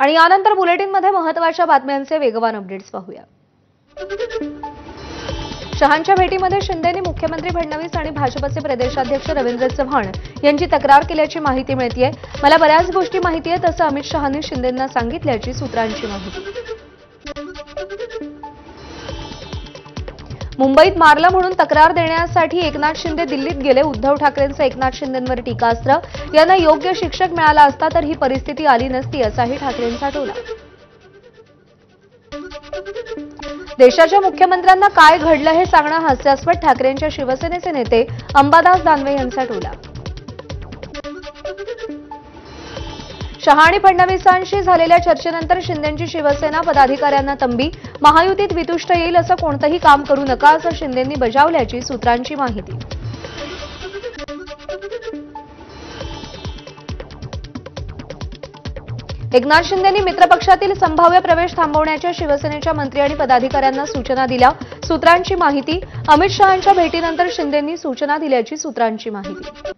आणि यानंतर बुलेटिनमध्ये महत्त्वाच्या बातम्यांचे वेगवान अपडेट्स पाहूया। शहांच्या भेटीमध्ये शिंदेंनी मुख्यमंत्री फडणवीस आणि भाजपचे प्रदेशाध्यक्ष रवींद्र चव्हाण यांची तक्रार केल्याची माहिती मिळतेय। मला बऱ्याच गोष्टी माहिती आहेत असं अमित शहांनी शिंदेंना सांगितल्याची सूत्रांची माहिती। मुंबईत मारलं म्हणून तक्रार देण्यासाठी एकनाथ शिंदे दिल्लीत गेले। उद्धव ठाकरेंचं एकनाथ शिंदेंवर टीकास्त्र। यांना योग्य शिक्षक मिळाला असता तर ही परिस्थिती आली नसती असाही ठाकरेंचा टोला। देशाच्या मुख्यमंत्र्यांना काय घडलं हे सांगणं हास्यास्पद, ठाकरेंच्या शिवसेनेचे नेते अंबादास दानवे यांचा टोला। शहा आणि फडणवीसांशी झालेल्या चर्चेनंतर शिंदेंची शिवसेना पदाधिकाऱ्यांना तंबी। महायुतीत वितुष्ट येईल असं कोणतंही काम करू नका असं शिंदेंनी बजावल्याची सूत्रांची माहिती। एकनाथ शिंदेंनी मित्रपक्षातील संभाव्य प्रवेश थांबवण्याच्या शिवसेनेच्या मंत्री आणि पदाधिकाऱ्यांना सूचना दिल्या। सूत्रांची माहिती। अमित शहांच्या भेटीनंतर शिंदेंनी सूचना दिल्याची सूत्रांची माहिती।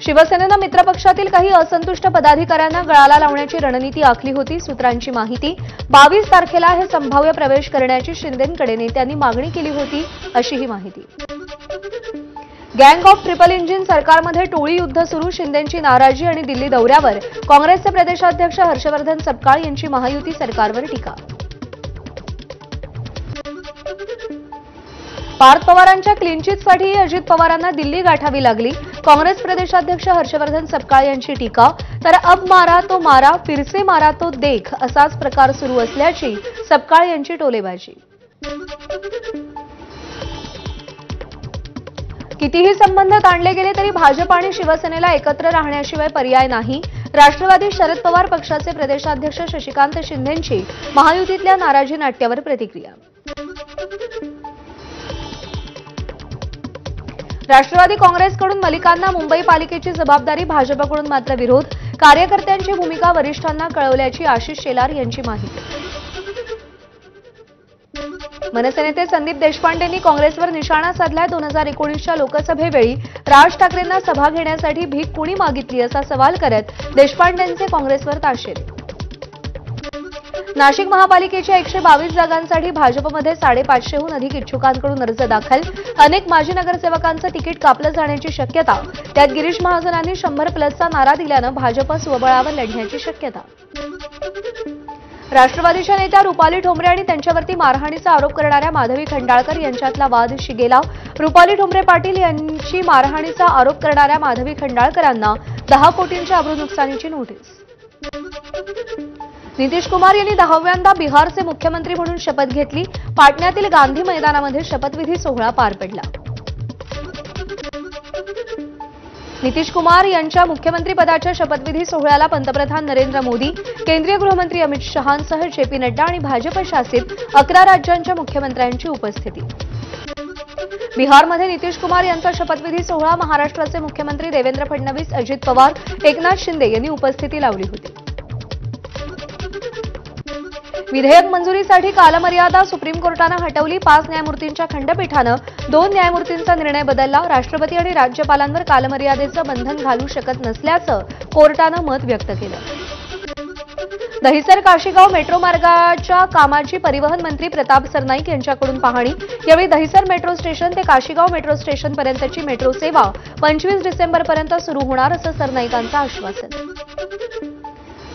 शिवसेनेनं मित्रपक्षातील काही असंतुष्ट पदाधिकाऱ्यांना गळाला लावण्याची रणनीती आखली होती। सूत्रांची माहिती। 22 तारखेला हे संभाव्य प्रवेश करण्याची शिंदेंकडे नेत्यांनी मागणी केली होती अशी ही माहिती। गँग ऑफ ट्रिपल इंजिन सरकारमध्ये टोळी युद्ध सुरू। शिंदेंची नाराजी आणि दिल्ली दौऱ्यावर काँग्रेसचे प्रदेशाध्यक्ष हर्षवर्धन सपकाळ यांची महायुती सरकारवर टीका। पार्थ पवारांच्या क्लीनचिटसाठी अजित पवारांना दिल्ली गाठावी लागली। काँग्रेस प्रदेशाध्यक्ष हर्षवर्धन सपकाळ यांची टीका। तर अब मारा तो मारा, फिर से मारा तो देख असाच प्रकार सुरू असल्याची सपकाळ यांची टोलेबाजी। कितीही संबंध ताणले गेले तरी भाजप आणि शिवसेनेला एकत्र राहण्याशिवाय पर्याय नाही। राष्ट्रवादी शरद पवार पक्षाचे प्रदेशाध्यक्ष शशिकांत शिंदेंची महायुतीतल्या नाराजी नाट्यावर प्रतिक्रिया। राष्ट्रवादी काँग्रेसकडून मलिकांना मुंबई पालिकेची जबाबदारी, भाजपकडून मात्र विरोध। कार्यकर्त्यांची भूमिका वरिष्ठांना कळवल्याची आशिष शेलार यांची माहिती। मनसे नेते संदीप देशपांडेंनी काँग्रेसवर निशाणा साधलाय। 2019च्या लोकसभेवेळी राज ठाकरेंना सभा घेण्यासाठी भीक कोणी मागितली असा सवाल करत देशपांडेंचे काँग्रेसवर ताशेरे। नाशिक महापालिकेच्या 122 जागांसाठी भाजपमध्ये 550हून अधिक इच्छुकांकडून अर्ज दाखल। अनेक माजी नगरसेवकांचं तिकीट कापलं जाण्याची शक्यता। त्यात गिरीश महाजनांनी 100+चा नारा दिल्यानं भाजप स्वबळावर लढण्याची शक्यता। राष्ट्रवादीच्या नेत्या रुपाली ठोंबरे आणि त्यांच्यावरती मारहाणीचा आरोप करणाऱ्या माधवी खंडाळकर यांच्यातला वाद शिगेला। रुपाली ठोंबरे पाटील यांची मारहाणीचा आरोप करणाऱ्या माधवी खंडाळकरांना 10 कोटींच्या अब्रूनुकसानीची नोटीस। नितीश कुमार यांनी 10व्यांदा बिहारचे मुख्यमंत्री म्हणून शपथ घेतली। पाटण्यातील गांधी मैदानामध्ये शपथविधी सोहळा पार पडला। नितीश कुमार यांच्या मुख्यमंत्रीपदाच्या शपथविधी सोहळ्याला पंतप्रधान नरेंद्र मोदी, केंद्रीय गृहमंत्री अमित शहांसह जेपी नड्डा आणि भाजप शासित 11 राज्यांच्या मुख्यमंत्र्यांची उपस्थिती। बिहारमध्ये नितीश कुमार यांचा शपथविधी सोहळा महाराष्ट्राचे मुख्यमंत्री देवेंद्र फडणवीस, अजित पवार, एकनाथ शिंदे यांनी उपस्थिती लावली होती। विधेयक मंजुरीसाठी कालमर्यादा सुप्रीम कोर्टानं हटवली। 5 न्यायमूर्तींच्या खंडपीठानं 2 न्यायमूर्तींचा निर्णय बदलला। राष्ट्रपती आणि राज्यपालांवर कालमर्यादेचं बंधन घालू शकत नसल्याचं कोर्टानं मत व्यक्त केलं। दहिसर काशीगाव मेट्रो मार्गाच्या कामाची परिवहन मंत्री प्रताप सरनाईक यांच्याकडून पाहणी। यावेळी दहिसर मेट्रो स्टेशन ते काशीगाव मेट्रो स्टेशनपर्यंतची मेट्रो सेवा 25 डिसेंबरपर्यंत सुरू होणार असं सरनाईकांचं आश्वासन।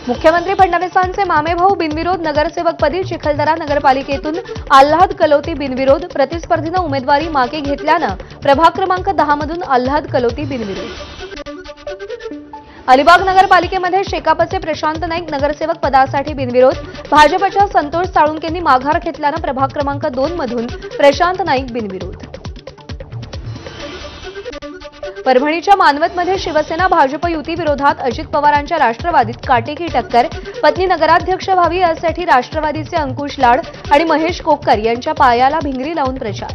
मुख्यमंत्री फडणवीसांचे मामेभाऊ बिनविरोध नगरसेवकपदी चिखलदरा नगरपालिकेतून आल्हाद कलोती बिनविरोध। प्रतिस्पर्धीनं उमेदवारी मागे घेतल्यानं प्रभाग क्रमांक 10 मधून आल्हाद कलोती बिनविरोध। अलिबाग नगरपालिकेमध्ये शेकापचे प्रशांत नाईक नगरसेवक पदासाठी बिनविरोध। भाजपच्या संतोष साळुंकेंनी माघार घेतल्यानं प्रभाग क्रमांक 2 मधून प्रशांत नाईक बिनविरोध। परभणीच्या मानवतमध्ये शिवसेना भाजप युती विरोधात अजित पवारांच्या राष्ट्रवादीत काटेकी टक्कर। पत्नी नगराध्यक्ष व्हावी यासाठी राष्ट्रवादीचे अंकुश लाड आणि महेश कोक्कर यांच्या पायाला भिंगरी लावून प्रचार।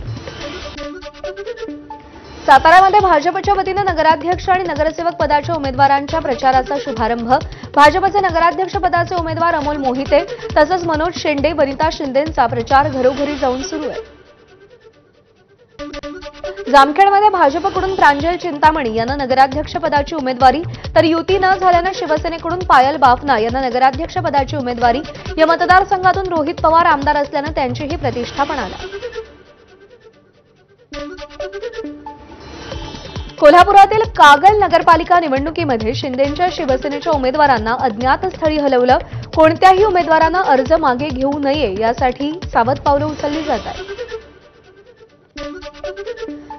साताऱ्यामध्ये भाजपच्या वतीनं नगराध्यक्ष आणि नगरसेवक पदाच्या उमेदवारांच्या प्रचाराचा शुभारंभ। भाजपचे नगराध्यक्ष पदाचे उमेदवार अमोल मोहिते तसंच मनोज शेंडे, वनिता शिंदेंचा प्रचार घरोघरी जाऊन सुरू आहे। जामखेडमध्ये भाजपकडून प्रांजल चिंतामणी यांना नगराध्यक्षपदाची उमेदवारी, तर युती न झाल्यानं शिवसेनेकडून पायल बाफना यांना नगराध्यक्षपदाची उमेदवारी. या मतदारसंघातून रोहित पवार आमदार असल्यानं त्यांचीही प्रतिष्ठा पणाला. कोल्हापुरातील कागल नगरपालिका निवडणुकीमध्ये शिंदेंच्या शिवसेनेच्या उमेदवारांना अज्ञात स्थळी हलवलं. कोणत्याही उमेदवारांना अर्ज मागे घेऊ नये यासाठी सावध पावलं उचलली जात आहेत.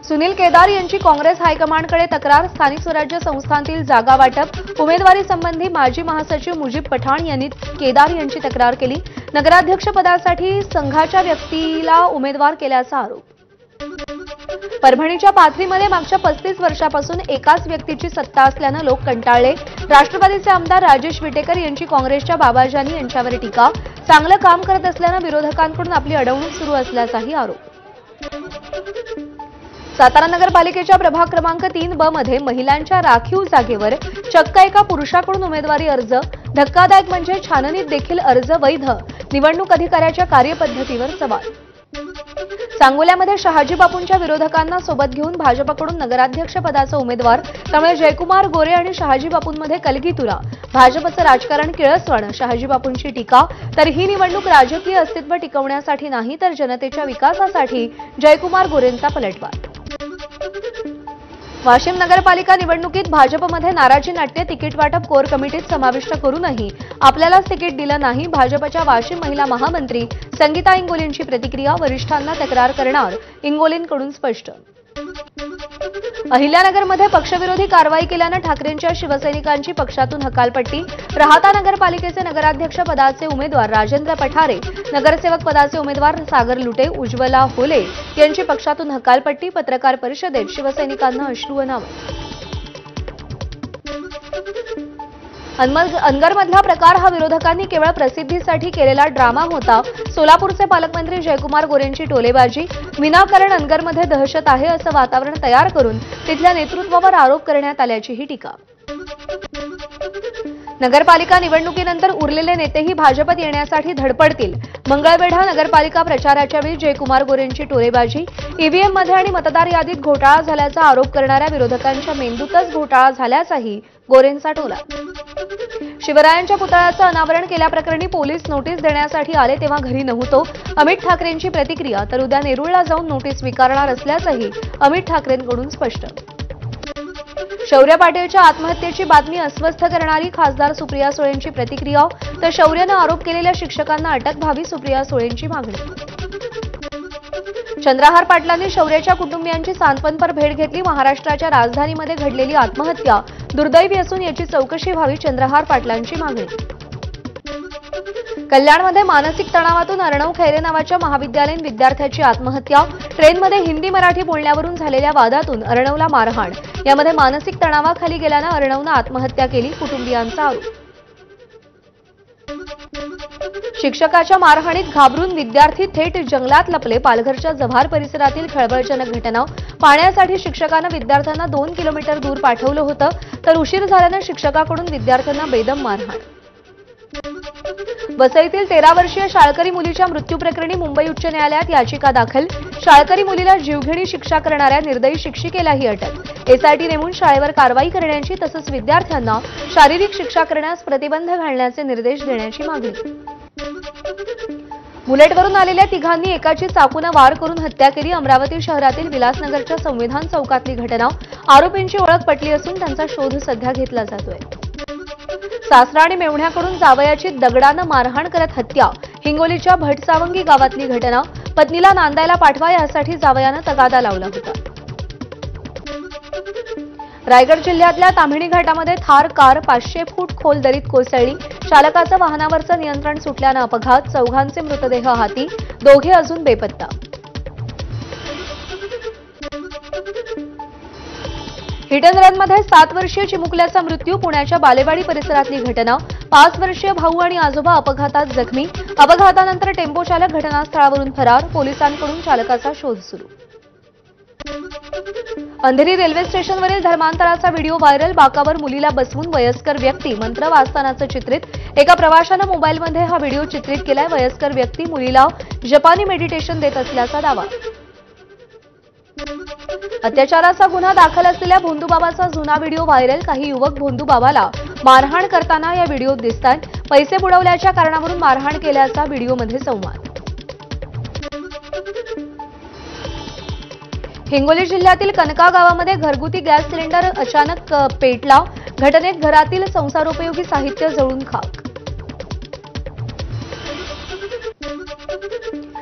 सुनील केदार यांची काँग्रेस हायकमांडकडे तक्रार. स्थानिक स्वराज्य संस्थांतील जागा वाटप, उमेदवारी संबंधी माजी महासचिव मुजीब पठाण यांनी केदार यांची तक्रार केली. नगराध्यक्षपदासाठी संघाच्या व्यक्तीला उमेदवार केल्याचा आरोप. परभणीच्या पाथरीमध्ये मागच्या 35 वर्षापासून एकाच व्यक्तीची सत्ता असल्यानं लोक कंटाळले. राष्ट्रवादीचे आमदार राजेश विटेकर यांची काँग्रेसच्या बाबाजानी यांच्यावर टीका. चांगलं काम करत असल्यानं विरोधकांकडून आपली अडवणूक सुरू असल्याचाही आरोप. सातारा नगरपालिकेच्या प्रभाग क्रमांक 3 ब मध्ये महिलांच्या राखीव जागेवर चक्क एका पुरुषाकडून उमेदवारी अर्ज. धक्कादायक म्हणजे छाननीत देखील अर्ज वैध. निवडणूक अधिकाऱ्याच्या कार्यपद्धतीवर सवाल. सांगोल्यामध्ये शहाजी बापूंच्या विरोधकांना सोबत घेऊन भाजपकडून नगराध्यक्षपदाचा उमेदवार, त्यामुळे जयकुमार गोरे आणि शहाजी बापूंमध्ये कलगीतुरा. भाजपचं राजकारण किळसवाणं. शहाजी बापूंची टीका. तर ही निवडणूक राजकीय अस्तित्व टिकवण्यासाठी नाही तर जनतेच्या विकासासाठी. जयकुमार गोरेंचा पलटवार. वाशिम नगरपालिका निवडणुकीत भाजपमध्ये नाराजी नाट्य. तिकीट वाटप कोर कमिटीत समाविष्ट करूनही आपल्यालाच तिकीट दिलं नाही. भाजपच्या वाशिम महिला महामंत्री संगीता इंगोलेंची प्रतिक्रिया. वरिष्ठांना तक्रार करणार, इंगोलेंकडून स्पष्ट. अहिल्यानगरमध्ये पक्षविरोधी कारवाई केल्यानं ठाकरेंच्या शिवसैनिकांची पक्षातून हकालपट्टी. राहाता नगरपालिकेचे नगराध्यक्ष पदाचे उमेदवार राजेंद्र पठारे, नगरसेवक पदाचे उमेदवार सागर लुटे, उज्ज्वला होले यांची पक्षातून हकालपट्टी. पत्रकार परिषदेत शिवसैनिकांना अश्रू अनावर. अनगरमधला प्रकार हा विरोधकांनी केवळ प्रसिद्धीसाठी केलेला ड्रामा होता. सोलापूरचे पालकमंत्री जयकुमार गोरेंची टोलेबाजी. विनाकारण अनगरमध्ये दहशत आहे असं वातावरण तयार करून तिथल्या नेतृत्वावर आरोप करण्यात आल्याचीही टीका. नगरपालिका निवडणुकीनंतर उरलेले नेतेही भाजपत येण्यासाठी धडपडतील. मंगळवेढा नगरपालिका प्रचाराच्या वेळी जयकुमार गोरेंची टोलेबाजी. ईव्हीएममध्ये आणि मतदार यादीत घोटाळा झाल्याचा आरोप करणाऱ्या विरोधकांच्या मेंदूतच घोटाळा झाल्याचाही गोरेंचा टोला. शिवरायांच्या पुतळ्याचं अनावरण केल्याप्रकरणी पोलीस नोटीस देण्यासाठी आले तेव्हा घरी नव्हतो. अमित ठाकरेंची प्रतिक्रिया. तर उद्या नेरुळला जाऊन नोटीस स्वीकारणार असल्याचंही अमित ठाकरेंकडून स्पष्ट. शौर्य पाटीलच्या आत्महत्येची बातमी अस्वस्थ करणारी खासदार सुप्रिया सुळेंची प्रतिक्रिया. तर शौर्यानं आरोप केलेल्या शिक्षकांना अटक व्हावी, सुप्रिया सुळेंची मागणी. चंद्रहार पाटलांनी शौर्याच्या कुटुंबियांची सांत्वनपर भेट घेतली. महाराष्ट्राच्या राजधानीमध्ये घडलेली आत्महत्या दुर्दैवी असून याची चौकशी व्हावी, चंद्रहार पाटलांची मागणी. कल्याणमध्ये मानसिक तणावातून अर्णव खैरे नावाच्या महाविद्यालयीन विद्यार्थ्याची आत्महत्या. ट्रेनमध्ये हिंदी मराठी बोलण्यावरून झालेल्या वादातून अर्णवला मारहाण. यामध्ये मानसिक तणावाखाली गेल्यानं अर्णवनं आत्महत्या केली, कुटुंबियांचा आरोप. शिक्षकाच्या मारहाणीत घाबरून विद्यार्थी थेट जंगलात लपले. पालघरच्या जव्हार परिसरातील खळबळजनक घटना. पाण्यासाठी शिक्षकानं विद्यार्थ्यांना 2 किलोमीटर दूर पाठवलं होतं, तर उशीर झाल्यानं शिक्षकाकडून विद्यार्थ्यांना बेदम मारहाण. वसईतील 13 वर्षीय शाळकरी मुलीच्या मृत्यूप्रकरणी मुंबई उच्च न्यायालयात याचिका दाखल. शाळकरी मुलीला जीवघेणी शिक्षा करणाऱ्या निर्दयी शिक्षिकेलाही अटक. एसआयटी नेमून शाळेवर कारवाई करण्याची तसंच विद्यार्थ्यांना शारीरिक शिक्षा करण्यास प्रतिबंध घालण्याचे निर्देश देण्याची मागणी. बुलेटवरून आलेल्या तिघांनी एकाची चाकूनं वार करून हत्या केली. अमरावती शहरातील विलासनगरच्या संविधान चौकातली घटना. आरोपींची ओळख पटली असून त्यांचा शोध सध्या घेतला जातोय. सासरा आणि मेवण्याकडून जावयाची दगडानं मारहाण करत हत्या. हिंगोलीच्या भटसावंगी गावातली घटना. पत्नीला नांदायला पाठवा यासाठी जावयानं तगादा लावला होता. रायगड जिल्ह्यातल्या ताम्हिणी घाटामध्ये थार कार 500 फूट खोल दरीत कोसळली. चालकाचं वाहनावरचं नियंत्रण सुटल्यानं अपघात. चौघांचे मृतदेह हाती, दोघे अजून बेपत्ता. हिट अँड रनमध्ये 7 वर्षीय चिमुकल्याचा मृत्यू. पुण्याच्या बालेवाडी परिसरातली घटना. 5 वर्षीय भाऊ आणि आजोबा अपघातात जखमी. अपघातानंतर टेम्पो चालक घटनास्थळावरून फरार. पोलिसांकडून चालकाचा शोध सुरू. अंधेरी रेल्वे स्टेशनवरील धर्मांतराचा व्हिडिओ व्हायरल. बाकावर मुलीला बसवून वयस्कर व्यक्ती मंत्र वाचतानाचं चित्रित. एका प्रवाशानं मोबाईलमध्ये हा व्हिडिओ चित्रित केलाय. वयस्कर व्यक्ती मुलीला जपानी मेडिटेशन देत असल्याचा दावा. अत्याचाराचा गुन्हा दाखल असलेल्या भोंदूबाबाचा जुना व्हिडिओ व्हायरल. काही युवक भोंदूबाबाला मारहाण करताना या व्हिडिओत दिसतात. पैसे बुडवल्याच्या कारणावरून मारहाण केल्याचा व्हिडिओमध्ये संवाद. हिंगोली जिल्ह्यातील कनका गावामध्ये घरगुती गॅस सिलेंडर अचानक पेटला. घटनेत घरातील संसारोपयोगी साहित्य जळून खाक.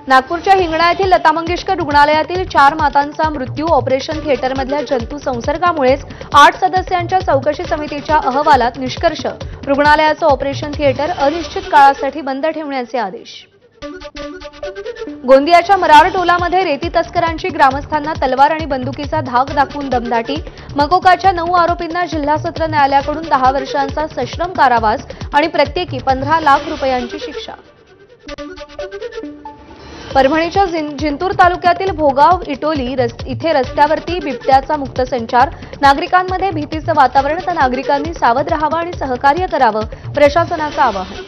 नागपूरच्या हिंगणा येथील लता मंगेशकर रुग्णालयातील 4 मातांचा मृत्यू. ऑपरेशन थिएटरमधल्या जंतू संसर्गामुळेच 8 सदस्यांच्या चौकशी समितीच्या अहवालात निष्कर्ष. रुग्णालयाचं ऑपरेशन थिएटर अनिश्चित काळासाठी बंद ठेवण्याचे आदेश. गोंदियाच्या मरार टोलामध्ये रेती तस्करांची ग्रामस्थांना तलवार आणि बंदुकीचा धाक दाखवून दमदाटी. मकोकाच्या 9 आरोपींना जिल्हा सत्र न्यायालयाकडून 10 वर्षांचा सश्रम कारावास आणि प्रत्येकी 15 लाख रुपयांची शिक्षा. परभणीच्या जिंतूर तालुक्यातील भोगाव इटोली इथे रस्त्यावरती बिबट्याचा मुक्त संचार. नागरिकांमध्ये भीतीचं वातावरण, तर नागरिकांनी सावध राहावं आणि सहकार्य करावं, प्रशासनाचं आवाहन.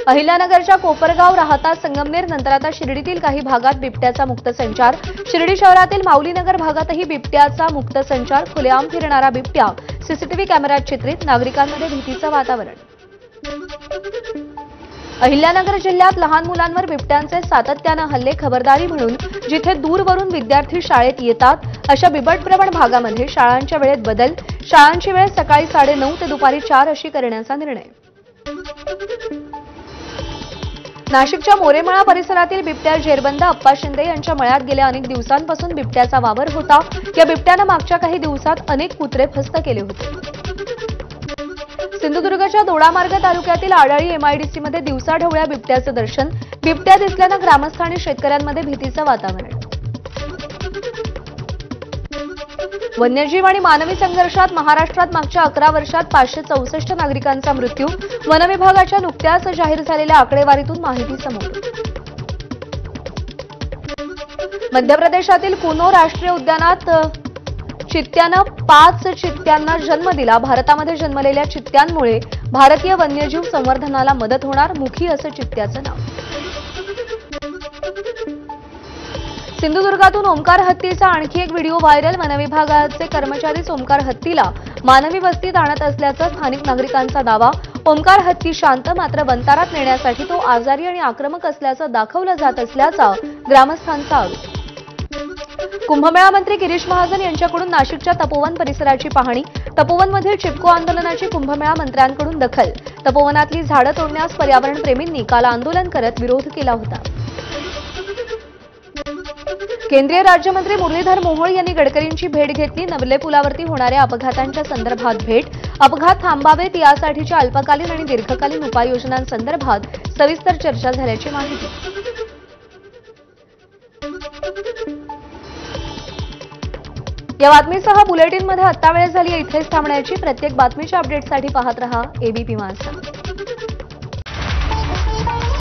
अहिल्यानगरच्या कोपरगाव, राहता संगमनेर, नंतर आता शिर्डीतील काही भागात बिबट्याचा मुक्त संचार. शिर्डी शहरातील माऊलीनगर भागातही बिबट्याचा मुक्त संचार. खुलेआम फिरणारा बिबट्या सीसीटीव्ही कॅमेऱ्यात चित्रित. नागरिकांमध्ये भीतीचं वातावरण. अहिल्यानगर जिल्ह्यात लहान मुलांवर बिबट्यांचे सातत्यानं हल्ले. खबरदारी म्हणून जिथे दूरवरून विद्यार्थी शाळेत येतात अशा बिबटप्रवण भागामध्ये शाळांच्या वेळेत बदल. शाळांची वेळ सकाळी 9:30 ते दुपारी 4 अशी करण्याचा निर्णय. नाशिकच्या मोरेमळा परिसरातील बिबट्या जेरबंद. अप्पा शिंदे यांच्या मळ्यात गेल्या अनेक दिवसांपासून बिबट्याचा वावर होता. या बिबट्यानं मागच्या काही दिवसात अनेक कुत्रे फस्त केले होते. सिंधुदुर्गच्या दोडामार्ग तालुक्यातील आडाळी एमआयडीसीमध्ये दिवसाढवळ्या बिबट्याचं दर्शन. बिबट्या दिसल्यानं ग्रामस्थ आणि शेतकऱ्यांमध्ये भीतीचं वातावरण. वन्यजीव आणि मानवी संघर्षात महाराष्ट्रात मागच्या 11 वर्षात 564 नागरिकांचा मृत्यू. वनविभागाच्या नुकत्याच जाहीर झालेल्या आकडेवारीतून माहिती समोर. मध्य प्रदेशातील कुनो राष्ट्रीय उद्यानात चित्त्यानं 5 चित्त्यांना जन्म दिला. भारतामध्ये जन्मलेल्या चित्त्यांमुळे भारतीय वन्यजीव संवर्धनाला मदत होणार. मुखी असं चित्त्याचं नाव. सिंधुदुर्गातून ओंकार हत्तीचा आणखी एक व्हिडिओ व्हायरल. वनविभागाचे कर्मचारीच ओंकार हत्तीला मानवी वस्तीत आणत असल्याचा स्थानिक नागरिकांचा दावा. ओंकार हत्ती शांत, मात्र वंतारात नेण्यासाठी तो आजारी आणि आक्रमक असल्याचं दाखवलं जात असल्याचा ग्रामस्थांचा आरोप. कुंभमेळा मंत्री गिरीश महाजन यांच्याकडून नाशिकच्या तपोवन परिसराची पाहणी. तपोवनमधील चिपको आंदोलनाची कुंभमेळा मंत्र्यांकडून दखल. तपोवनातली झाडं तोडण्यास पर्यावरण प्रेमींनी काल आंदोलन करत विरोध केला होता. केंद्रीय राज्यमंत्री मुरलीधर मोहोळ यांनी गडकरींची भेट घेतली. नवले पुलावरती होणाऱ्या अपघातांच्या संदर्भात भेट. अपघात थांबावेत यासाठीच्या अल्पकालीन आणि दीर्घकालीन उपाययोजनांसंदर्भात सविस्तर चर्चा झाल्याची माहिती. या बातमीसह बुलेटिनमध्ये आत्ता वेळ झाली इथेच थांबण्याची. प्रत्येक बातमीच्या अपडेटसाठी पाहत रहा एबीपी माझा.